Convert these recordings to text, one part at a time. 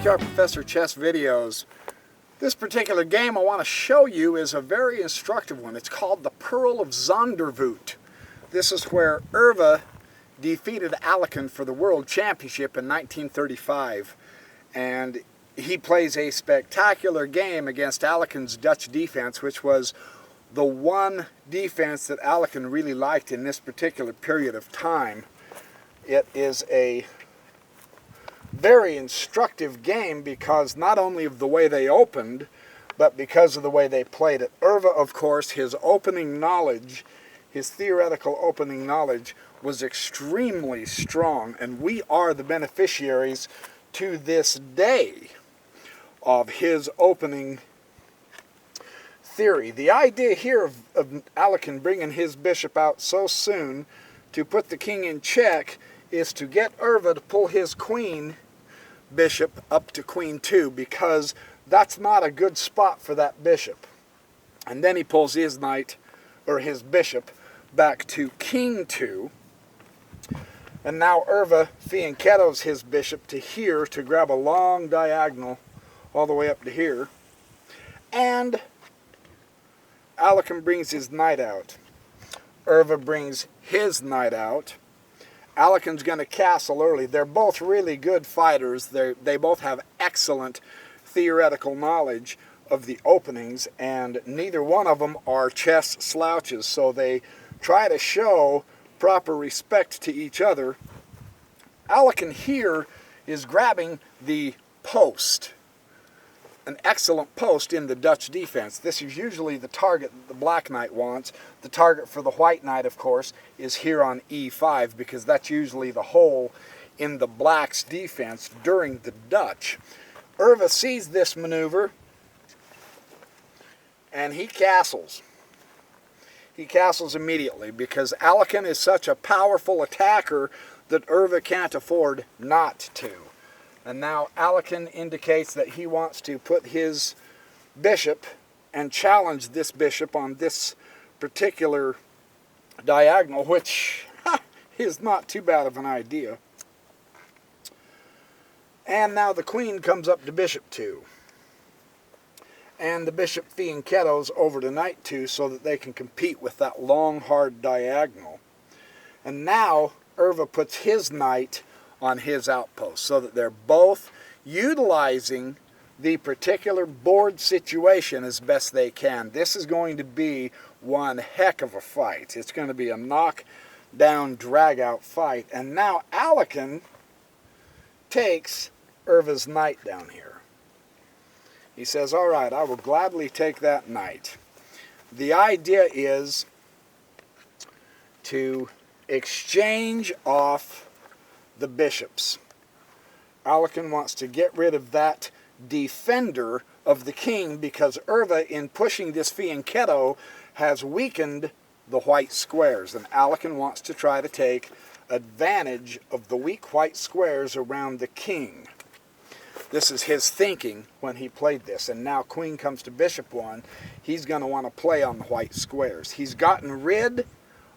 to our Professor Chess videos. This particular game I want to show you is a very instructive one. It's called the Pearl of Zondervoet. This is where Euwe defeated Alekhine for the World Championship in 1935. And he plays a spectacular game against Alekhine's Dutch defense, which was the one defense that Alekhine really liked in this particular period of time. It is a very instructive game because not only of the way they opened, but because of the way they played it. Euwe, of course, his opening knowledge, his theoretical opening knowledge, was extremely strong, and we are the beneficiaries to this day of his opening theory. The idea here of Alekhine bringing his bishop out so soon to put the king in check is to get Euwe to pull his queen bishop up to queen 2, because that's not a good spot for that bishop. And then he pulls his knight, or his bishop, back to king 2. And now Euwe fianchettos his bishop to here to grab a long diagonal all the way up to here. And Alekhine brings his knight out. Euwe brings his knight out. Alekhine's going to castle early. They're both really good fighters. They both have excellent theoretical knowledge of the openings, and neither one of them are chess slouches, so they try to show proper respect to each other. Alekhine here is grabbing the post, an excellent post in the Dutch defense. This is usually the target that the black knight wants. The target for the white knight, of course, is here on e5, because that's usually the hole in the black's defense during the Dutch. Euwe sees this maneuver, and he castles. He castles immediately, because Alekhine is such a powerful attacker that Euwe can't afford not to. And now Alekhine indicates that he wants to put his bishop and challenge this bishop on this particular diagonal, which is not too bad of an idea. And now the queen comes up to bishop 2. And the bishop fianchettos over to knight 2 so that they can compete with that long, hard diagonal. And now Euwe puts his knight on his outpost, so that they're both utilizing the particular board situation as best they can. This is going to be one heck of a fight. It's going to be a knock-down, drag-out fight. And now Alekhine takes Euwe's knight down here. He says, all right, I will gladly take that knight. The idea is to exchange off the bishops. Alekhine wants to get rid of that defender of the king, because Euwe, in pushing this fianchetto, has weakened the white squares, and Alekhine wants to try to take advantage of the weak white squares around the king. This is his thinking when he played this, and now queen comes to bishop 1. He's going to want to play on the white squares. He's gotten rid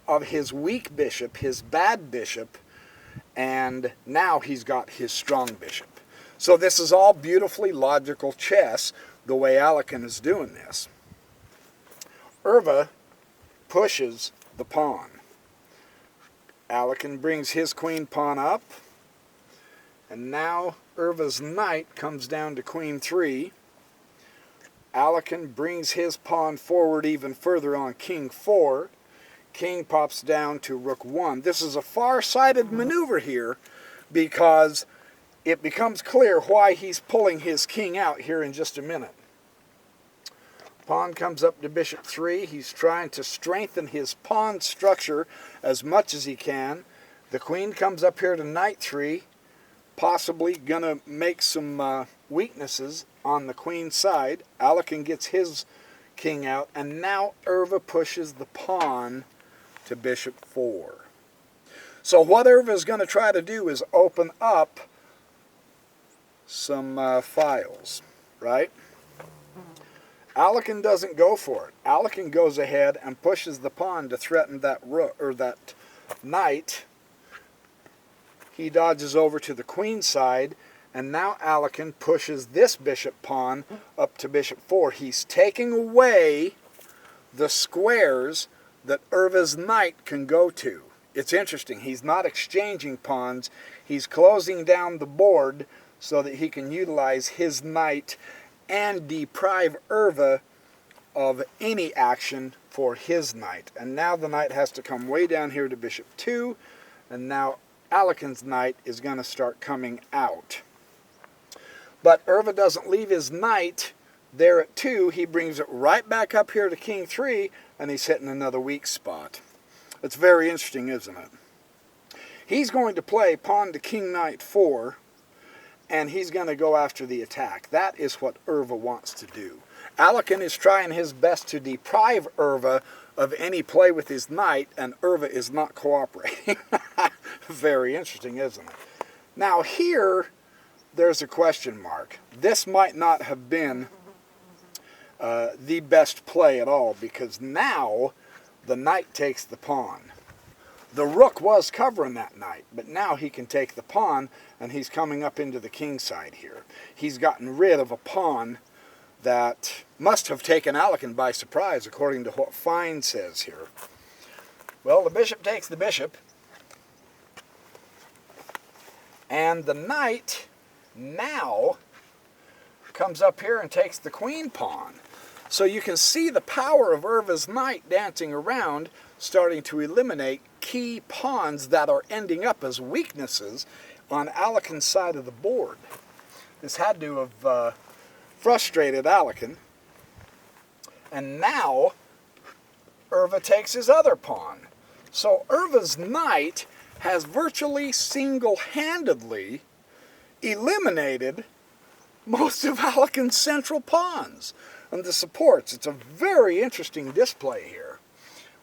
of his weak bishop, his bad bishop, and now he's got his strong bishop. So this is all beautifully logical chess, the way Alekhine is doing this. Euwe pushes the pawn. Alekhine brings his queen pawn up, and now Euwe's knight comes down to queen 3. Alekhine brings his pawn forward even further on king 4. King pops down to rook 1. This is a far-sighted maneuver here, because it becomes clear why he's pulling his king out here in just a minute. Pawn comes up to bishop 3. He's trying to strengthen his pawn structure as much as he can. The queen comes up here to knight 3, possibly going to make some weaknesses on the queen side. Alekhine gets his king out, and now Euwe pushes the pawn to bishop 4. So what Euwe is going to try to do is open up some files, right? Alekhine doesn't go for it. Alekhine goes ahead and pushes the pawn to threaten that rook, or that knight. He dodges over to the queen side, And now Alekhine pushes this bishop pawn up to bishop 4. He's taking away the squares that Euwe's knight can go to. It's interesting. He's not exchanging pawns. He's closing down the board so that he can utilize his knight and deprive Euwe of any action for his knight. And now the knight has to come way down here to bishop 2. And now Alekhine's knight is going to start coming out. But Euwe doesn't leave his knight there at 2. He brings it right back up here to king 3, and he's hitting another weak spot. It's very interesting, isn't it? He's going to play pawn to king knight 4, and he's going to go after the attack. That is what Euwe wants to do. Alekhine is trying his best to deprive Euwe of any play with his knight, and Euwe is not cooperating. Very interesting, isn't it? Now here, there's a question mark. This might not have been the best play at all, because now the knight takes the pawn. The rook was covering that knight, but now he can take the pawn, and he's coming up into the kingside here. He's gotten rid of a pawn that must have taken Alekhine by surprise, according to what Fine says here. Well, the bishop takes the bishop, and the knight now comes up here and takes the queen pawn. So you can see the power of Euwe's knight dancing around, starting to eliminate key pawns that are ending up as weaknesses on Alekhine's side of the board. This had to have frustrated Alekhine. And now Euwe takes his other pawn. So Euwe's knight has virtually single-handedly eliminated most of Alekhine's central pawns and the supports. It's a very interesting display here.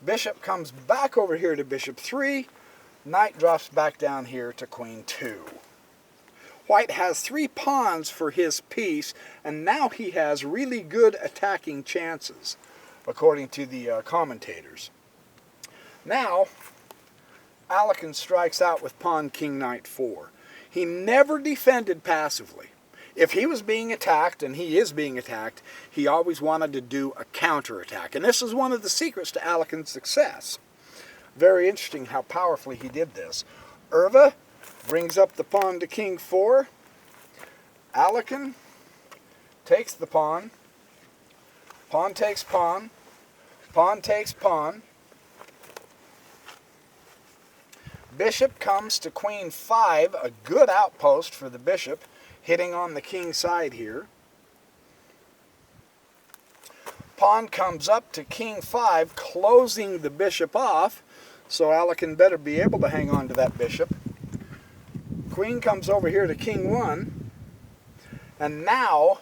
Bishop comes back over here to bishop 3. Knight drops back down here to queen 2. White has 3 pawns for his piece, and now he has really good attacking chances, according to the commentators. Now, Alekhine strikes out with pawn king knight 4. He never defended passively. If he was being attacked, and he is being attacked, he always wanted to do a counterattack. And this is one of the secrets to Alekhine's success. Very interesting how powerfully he did this. Euwe brings up the pawn to king 4. Alekhine takes the pawn. Pawn takes pawn. Pawn takes pawn. Bishop comes to queen 5, a good outpost for the bishop, hitting on the king side here. Pawn comes up to king 5, closing the bishop off, so Alekhine better be able to hang on to that bishop. Queen comes over here to king 1, and now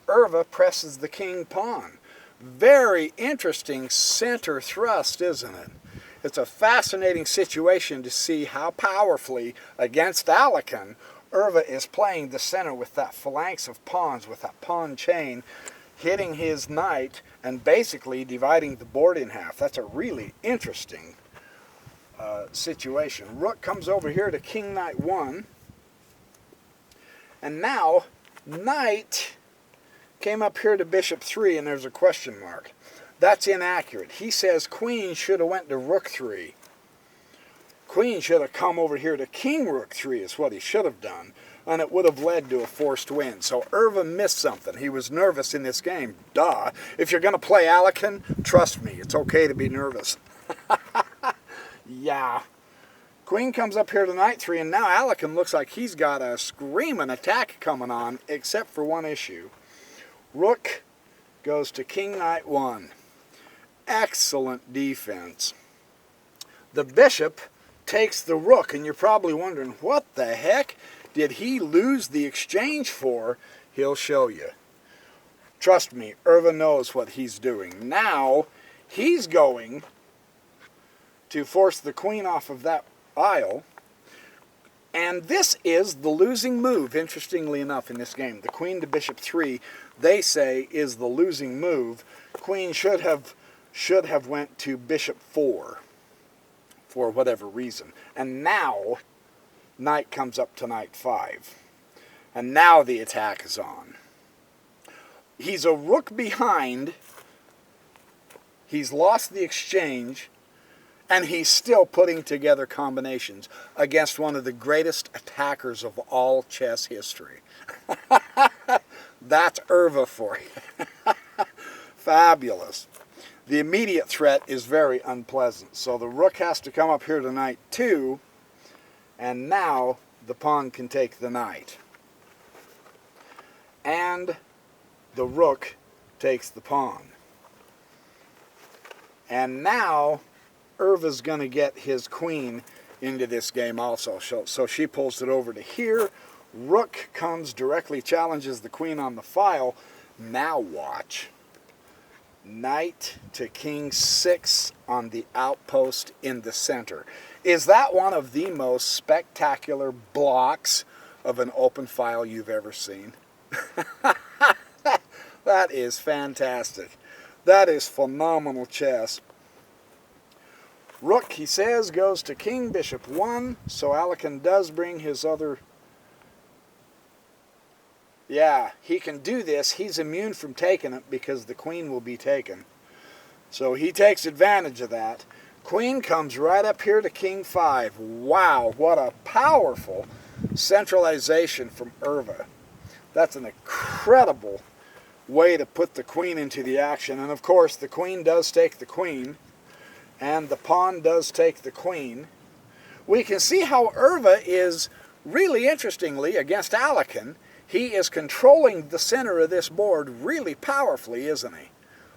Euwe presses the king pawn. Very interesting center thrust, isn't it? It's a fascinating situation to see how powerfully, against Alekhine, Euwe is playing the center with that phalanx of pawns, with that pawn chain, hitting his knight and basically dividing the board in half. That's a really interesting situation. Rook comes over here to king knight 1, and now knight came up here to bishop 3, and there's a question mark. That's inaccurate. He says queen should have went to rook 3. Queen should have come over here to king rook 3 is what he should have done, and it would have led to a forced win. So Euwe missed something. He was nervous in this game. Duh. If you're going to play Alekhine, trust me, it's okay to be nervous. Yeah. Queen comes up here to knight 3, and now Alekhine looks like he's got a screaming attack coming on, except for one issue. Rook goes to king knight 1. Excellent defense. The bishop takes the rook, and you're probably wondering, what the heck did he lose the exchange for? He'll show you. Trust me, Euwe knows what he's doing. Now, he's going to force the queen off of that isle, and this is the losing move, interestingly enough, in this game. The queen to bishop 3, they say, is the losing move. Queen should have went to bishop 4 for whatever reason. And now, knight comes up to knight 5. And now the attack is on. He's a rook behind. He's lost the exchange. And he's still putting together combinations against one of the greatest attackers of all chess history. That's Euwe for you. Fabulous. The immediate threat is very unpleasant. So the rook has to come up here to knight 2. And now the pawn can take the knight. And the rook takes the pawn. And now Euwe's going to get his queen into this game also. So she pulls it over to here. Rook comes directly, challenges the queen on the file. Now watch. Knight to king 6 on the outpost in the center. Is that one of the most spectacular blocks of an open file you've ever seen? That is fantastic. That is phenomenal chess. Rook, he says, goes to king, bishop 1. So Alekhine does bring his other... Yeah, he can do this. He's immune from taking it because the queen will be taken. So he takes advantage of that. Queen comes right up here to king 5. Wow, what a powerful centralization from Euwe. That's an incredible way to put the queen into the action. And of course, the queen does take the queen. And the pawn does take the queen. We can see how Euwe is really interestingly against Alekhine. He is controlling the center of this board really powerfully, isn't he?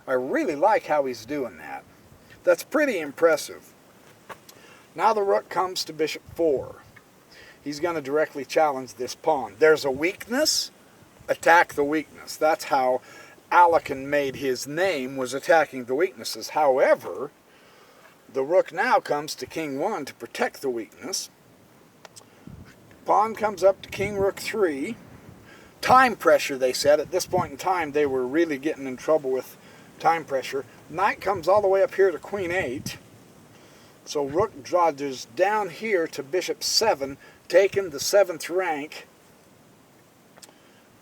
I really like how he's doing that. That's pretty impressive. Now the rook comes to bishop 4. He's going to directly challenge this pawn. There's a weakness, attack the weakness. That's how Alekhine made his name, was attacking the weaknesses. However, the rook now comes to king 1 to protect the weakness. Pawn comes up to king rook 3. Time pressure, they said. At this point in time, they were really getting in trouble with time pressure. Knight comes all the way up here to queen 8. So rook dodges down here to bishop 7, taking the 7th rank.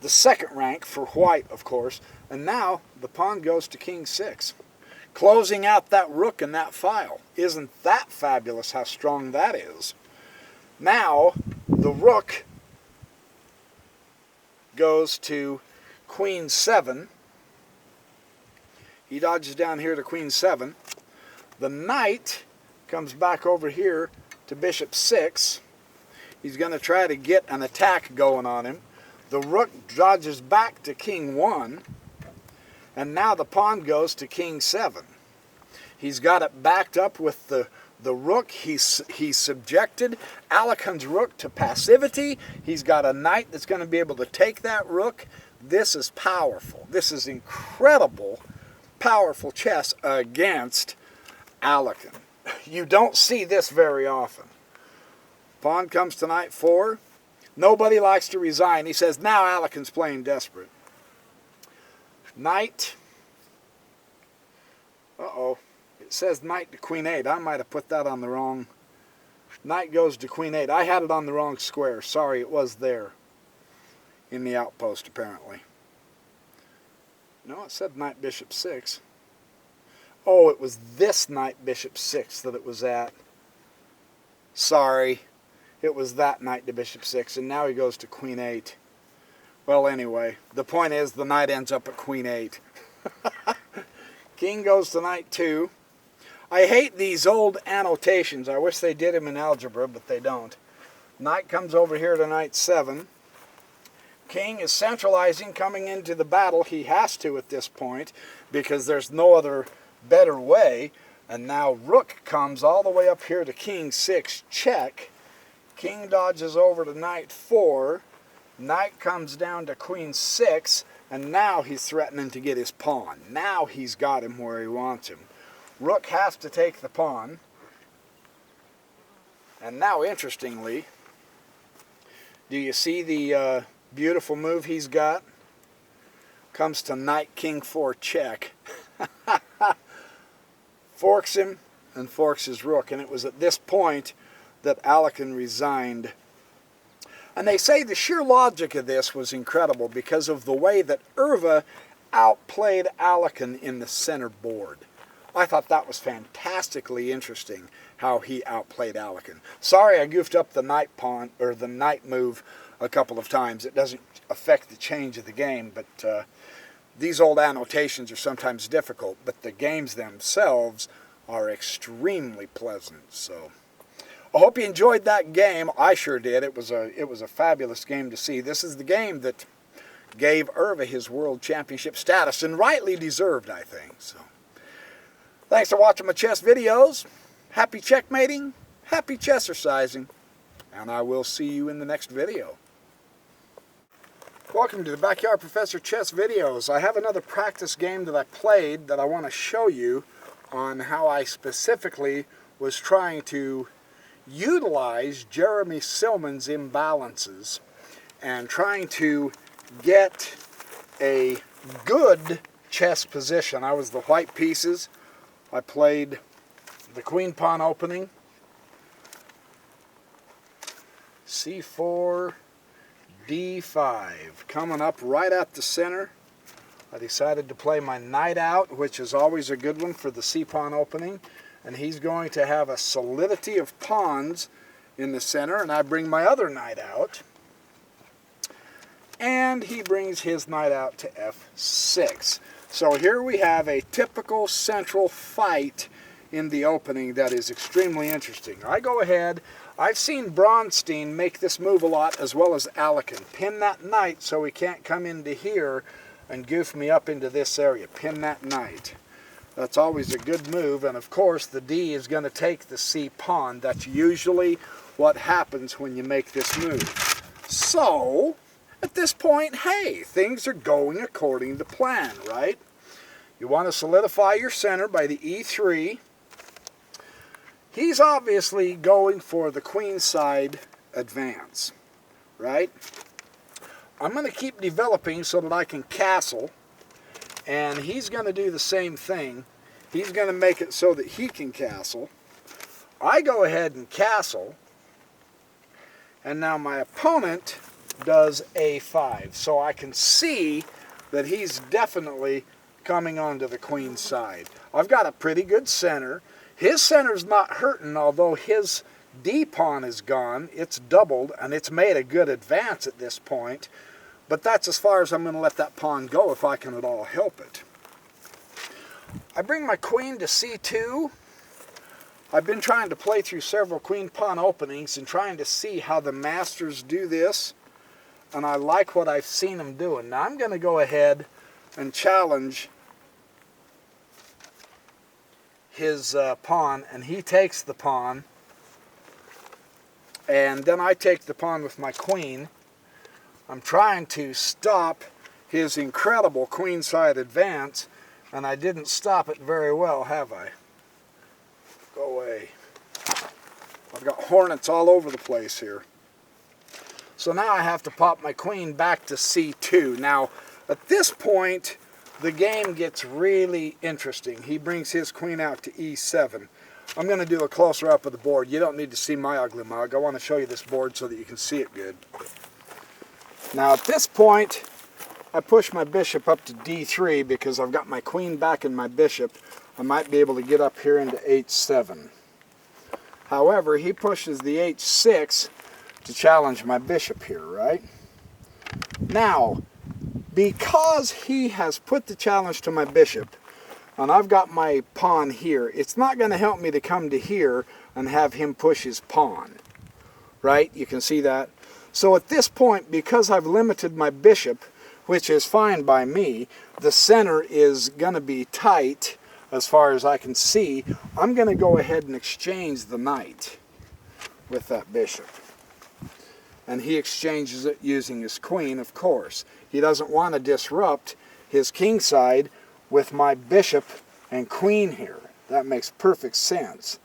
The 2nd rank for white, of course. And now the pawn goes to king 6. Closing out that rook in that file. Isn't that fabulous how strong that is? Now the rook goes to queen 7. He dodges down here to queen 7. The knight comes back over here to bishop 6. He's going to try to get an attack going on him. The rook dodges back to king 1. And now the pawn goes to king 7. He's got it backed up with the rook. He's subjected Alekhine's rook to passivity. He's got a knight that's going to be able to take that rook. This is powerful. This is incredible, powerful chess against Alekhine. You don't see this very often. Pawn comes to knight 4. Nobody likes to resign. He says, now Alekhine's playing desperate. Knight. Uh-oh. It says knight to queen 8. I might have put that on the wrong. Knight goes to queen 8. I had it on the wrong square. Sorry, it was there. In the outpost, apparently. No, it said knight bishop 6. Oh, it was this knight bishop 6 that it was at. Sorry. It was that knight to bishop 6, and now he goes to queen 8. Well, anyway, the point is the knight ends up at queen 8. King goes to knight 2. I hate these old annotations. I wish they did them in algebra, but they don't. Knight comes over here to knight 7. King is centralizing, coming into the battle. He has to at this point because there's no other better way. And now rook comes all the way up here to king 6, check. King dodges over to knight 4. Knight comes down to queen 6. And now he's threatening to get his pawn. Now he's got him where he wants him. Rook has to take the pawn. And now, interestingly, do you see the beautiful move he's got? Comes to knight king 4 check. Forks him and forks his rook. And it was at this point that Alekhine resigned. And they say the sheer logic of this was incredible because of the way that Euwe outplayed Alekhine in the center board. I thought that was fantastically interesting how he outplayed Alekhine. Sorry I goofed up the knight pawn or the knight move a couple of times. It doesn't affect the change of the game, but these old annotations are sometimes difficult, but the games themselves are extremely pleasant. So I hope you enjoyed that game. I sure did. It was a fabulous game to see. This is the game that gave Euwe his world championship status, and rightly deserved, I think. So thanks for watching my chess videos. Happy checkmating, happy chessercising, and I will see you in the next video. Welcome to the Backyard Professor Chess videos. I have another practice game that I played that I want to show you on how I specifically was trying to utilize Jeremy Silman's imbalances and trying to get a good chess position. I was the white pieces. I played the queen pawn opening, c4, d5, coming up right at the center. I decided to play my knight out, which is always a good one for the c-pawn opening, and he's going to have a solidity of pawns in the center, and I bring my other knight out, and he brings his knight out to f6. So here we have a typical central fight in the opening that is extremely interesting. I go ahead. I've seen Bronstein make this move a lot, as well as Alekhine. Pin that knight so he can't come into here and goof me up into this area. Pin that knight. That's always a good move, and of course the D is going to take the C pawn. That's usually what happens when you make this move. So, at this point, hey, things are going according to plan, right? You want to solidify your center by the E3. He's obviously going for the queenside advance, right? I'm going to keep developing so that I can castle, and he's going to do the same thing. He's going to make it so that he can castle. I go ahead and castle, and now my opponent does A5, so I can see that he's definitely coming onto the queen side. I've got a pretty good center. His center's not hurting, although his D-pawn is gone. It's doubled, and it's made a good advance at this point. But that's as far as I'm going to let that pawn go if I can at all help it. I bring my queen to C2. I've been trying to play through several queen-pawn openings and trying to see how the masters do this. And I like what I've seen them doing. Now I'm going to go ahead and challenge his pawn, and he takes the pawn, and then I take the pawn with my queen. I'm trying to stop his incredible queenside advance, and I didn't stop it very well, have I? Go away. I've got hornets all over the place here. So now I have to pop my queen back to C2. Now, at this point, the game gets really interesting. He brings his queen out to E7. I'm going to do a closer up of the board. You don't need to see my ugly mug. I want to show you this board so that you can see it good. Now at this point, I push my bishop up to D3 because I've got my queen back and my bishop. I might be able to get up here into H7. However, he pushes the H6 to challenge my bishop here, right? Now, because he has put the challenge to my bishop, and I've got my pawn here, it's not going to help me to come to here and have him push his pawn, right? You can see that. So at this point, because I've limited my bishop, which is fine by me, the center is going to be tight as far as I can see. I'm going to go ahead and exchange the knight with that bishop. And he exchanges it using his queen, of course. He doesn't want to disrupt his kingside with my bishop and queen here. That makes perfect sense.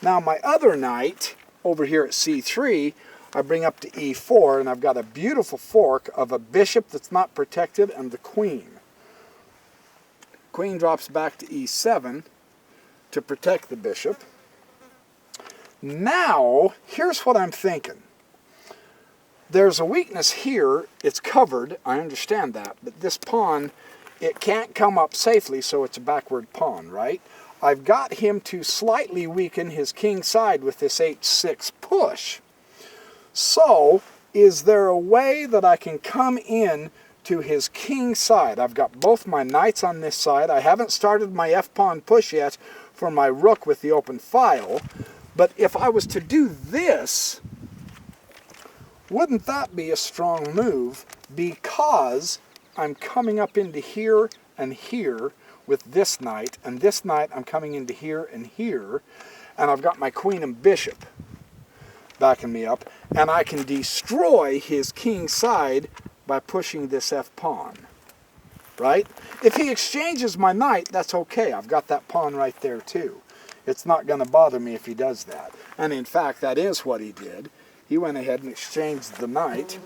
Now my other knight, over here at C3, I bring up to E4, and I've got a beautiful fork of a bishop that's not protected and the queen. Queen drops back to E7 to protect the bishop. Now, here's what I'm thinking. There's a weakness here. It's covered, I understand that, but this pawn, it can't come up safely, so it's a backward pawn, right? I've got him to slightly weaken his kingside with this h6 push. So, is there a way that I can come in to his king side? I've got both my knights on this side. I haven't started my f-pawn push yet for my rook with the open file. But if I was to do this, wouldn't that be a strong move? Because I'm coming up into here and here with this knight, and this knight I'm coming into here and here, and I've got my queen and bishop backing me up, and I can destroy his king side by pushing this f-pawn, right? If he exchanges my knight, that's okay. I've got that pawn right there too. It's not going to bother me if he does that. And in fact, that is what he did. He went ahead and exchanged the knight,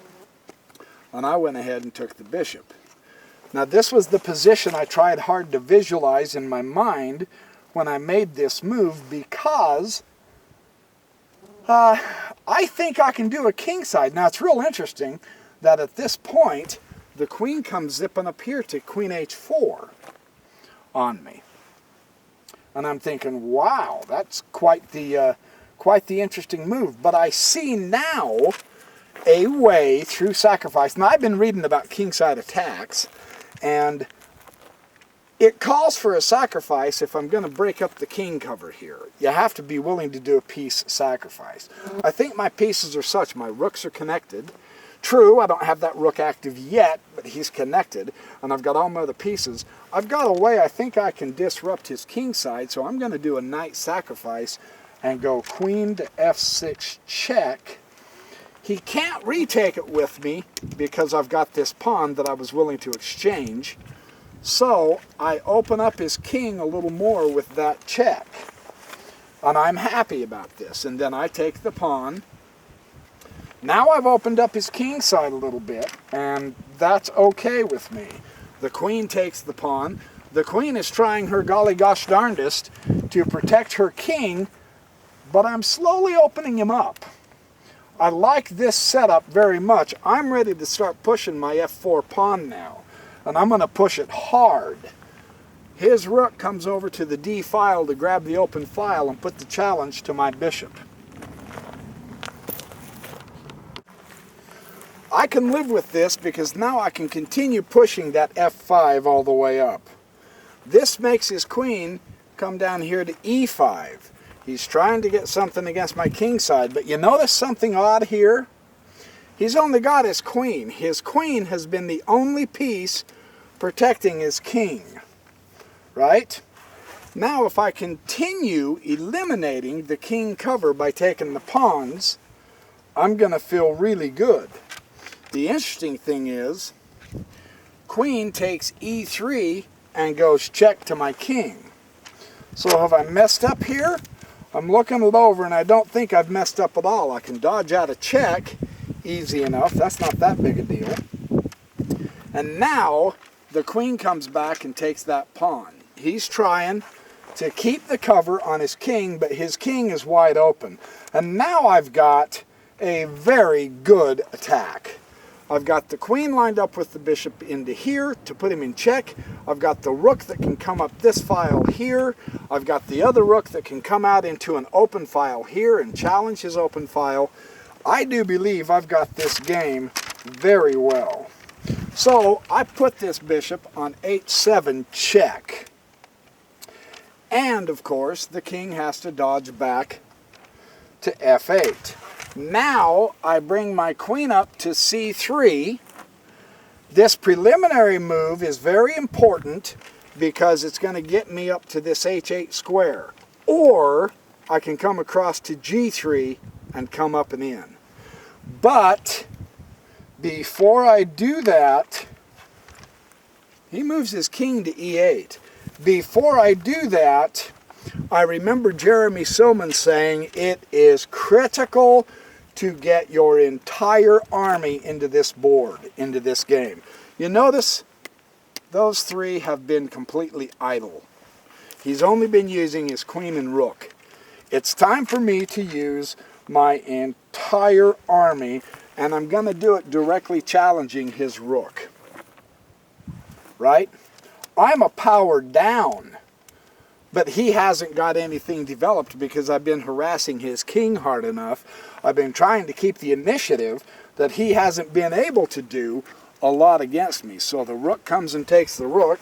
and I went ahead and took the bishop. Now this was the position I tried hard to visualize in my mind when I made this move, because I think I can do a kingside. Now it's real interesting that at this point the queen comes zipping up here to queen h4 on me. And I'm thinking, wow, that's quite the interesting move. But I see now a way through sacrifice. Now I've been reading about kingside attacks, and it calls for a sacrifice if I'm going to break up the king cover here. You have to be willing to do a piece sacrifice. I think my pieces are such. My rooks are connected. True, I don't have that rook active yet, but he's connected, and I've got all my other pieces. I've got a way I think I can disrupt his king side, so I'm going to do a knight sacrifice and go queen to f6 check. He can't retake it with me because I've got this pawn that I was willing to exchange. So I open up his king a little more with that check. And I'm happy about this. And then I take the pawn. Now I've opened up his king side a little bit, and that's okay with me. The queen takes the pawn. The queen is trying her golly gosh darndest to protect her king, but I'm slowly opening him up. I like this setup very much. I'm ready to start pushing my f4 pawn now, and I'm going to push it hard. His rook comes over to the d file to grab the open file and put the challenge to my bishop. I can live with this because now I can continue pushing that f5 all the way up. This makes his queen come down here to e5. He's trying to get something against my king side, but you notice something odd here? He's only got his queen. His queen has been the only piece protecting his king, right? Now if I continue eliminating the king cover by taking the pawns, I'm going to feel really good. The interesting thing is, queen takes e3 and goes check to my king. So have I messed up here? I'm looking it over and I don't think I've messed up at all. I can dodge out a check easy enough. That's not that big a deal. And now the queen comes back and takes that pawn. He's trying to keep the cover on his king, but his king is wide open. And now I've got a very good attack. I've got the queen lined up with the bishop into here to put him in check. I've got the rook that can come up this file here. I've got the other rook that can come out into an open file here and challenge his open file. I do believe I've got this game very well. So I put this bishop on h7 check. And of course the king has to dodge back to f8. Now I bring my queen up to c3. This preliminary move is very important because it's going to get me up to this h8 square. Or I can come across to g3 and come up and in. But before I do that, he moves his king to e8. Before I do that, I remember Jeremy Silman saying it is critical to get your entire army into this board, into this game. You notice those three have been completely idle. He's only been using his queen and rook. It's time for me to use my entire army and I'm going to do it directly challenging his rook. Right? I'm a power down, but he hasn't got anything developed because I've been harassing his king hard enough. I've been trying to keep the initiative that he hasn't been able to do a lot against me. So the rook comes and takes the rook,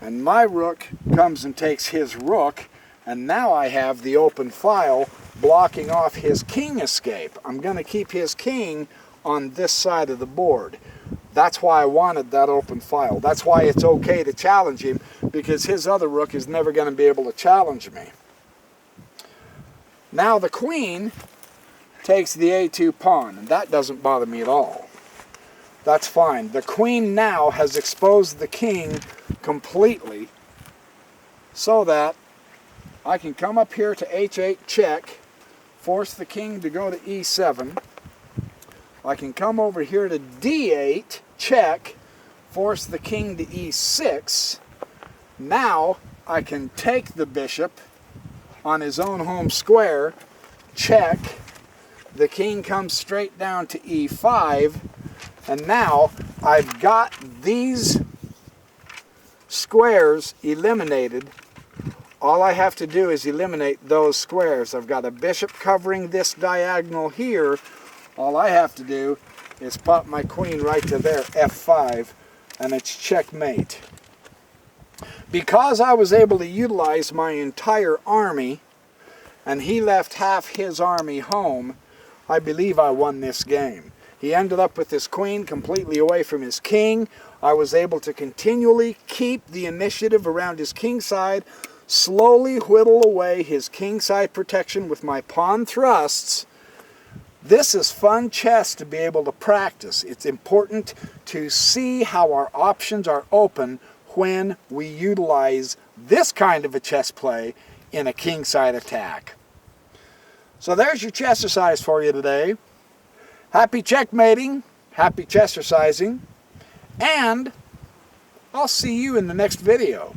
and my rook comes and takes his rook, and now I have the open file blocking off his king escape. I'm going to keep his king on this side of the board. That's why I wanted that open file. That's why it's okay to challenge him, because his other rook is never going to be able to challenge me. Now the queen takes the A2 pawn, and that doesn't bother me at all. That's fine. The queen now has exposed the king completely, so that I can come up here to H8 check, force the king to go to E7. I can come over here to D8 check, force the king to E6. Now I can take the bishop on his own home square, check. The king comes straight down to E5, and now I've got these squares eliminated. All I have to do is eliminate those squares. I've got a bishop covering this diagonal here. All I have to do is pop my queen right to there, F5, and it's checkmate. Because I was able to utilize my entire army, and he left half his army home, I believe I won this game. He ended up with his queen completely away from his king. I was able to continually keep the initiative around his kingside, slowly whittle away his kingside protection with my pawn thrusts. This is fun chess to be able to practice. It's important to see how our options are open when we utilize this kind of a chess play in a kingside attack. So there's your chess exercise for you today. Happy checkmating, happy chess exercising, and I'll see you in the next video.